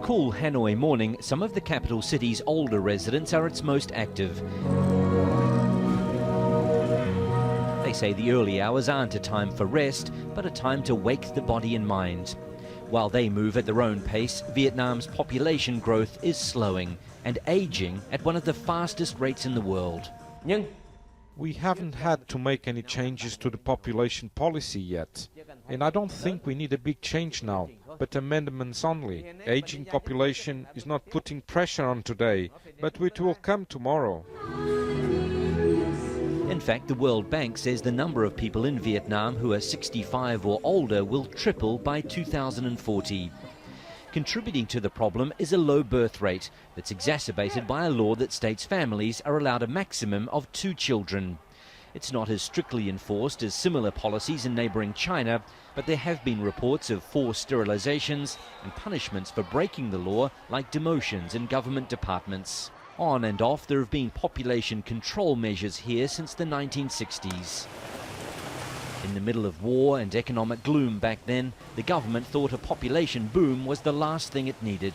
cool Hanoi morning, some of the capital city's older residents are its most active. They say the early hours aren't a time for rest, but a time to wake the body and mind. While they move at their own pace, Vietnam's population growth is slowing and aging at one of the fastest rates in the world. We haven't had to make any changes to the population policy yet. And I don't think we need a big change now, but amendments only. Aging population is not putting pressure on today, but it will come tomorrow. In fact, the World Bank says the number of people in Vietnam who are 65 or older will triple by 2040. Contributing to the problem is a low birth rate that's exacerbated by a law that states families are allowed a maximum of 2 children. It's not as strictly enforced as similar policies in neighbouring China, but there have been reports of forced sterilizations and punishments for breaking the law, like demotions in government departments. On and off, there have been population control measures here since the 1960s. In the middle of war and economic gloom back then, the government thought a population boom was the last thing it needed.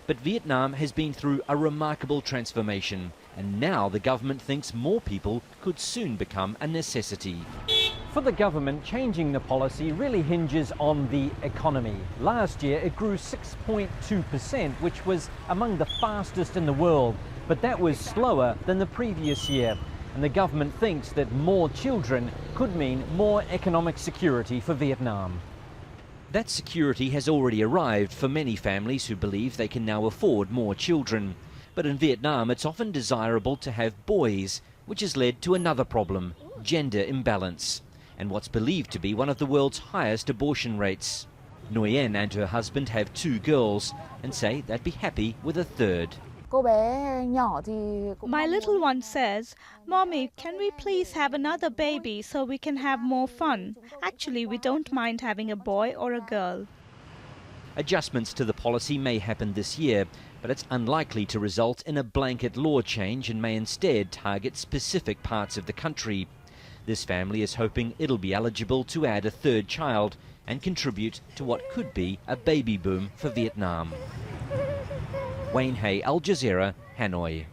But Vietnam has been through a remarkable transformation, and now the government thinks more people could soon become a necessity. For the government, changing the policy really hinges on the economy. Last year it grew 6.2%, which was among the fastest in the world, but that was slower than the previous year. And the government thinks that more children could mean more economic security for Vietnam. That security has already arrived for many families who believe they can now afford more children. But in Vietnam, it's often desirable to have boys, which has led to another problem, gender imbalance, and what's believed to be one of the world's highest abortion rates. Nguyen and her husband have 2 girls and say they'd be happy with a third. My little one says, "Mommy, can we please have another baby so we can have more fun? Actually, we don't mind having a boy or a girl." Adjustments to the policy may happen this year, but it's unlikely to result in a blanket law change and may instead target specific parts of the country. This family is hoping it'll be eligible to add a 3rd child and contribute to what could be a baby boom for Vietnam. Wayne Hay, Al Jazeera, Hanoi.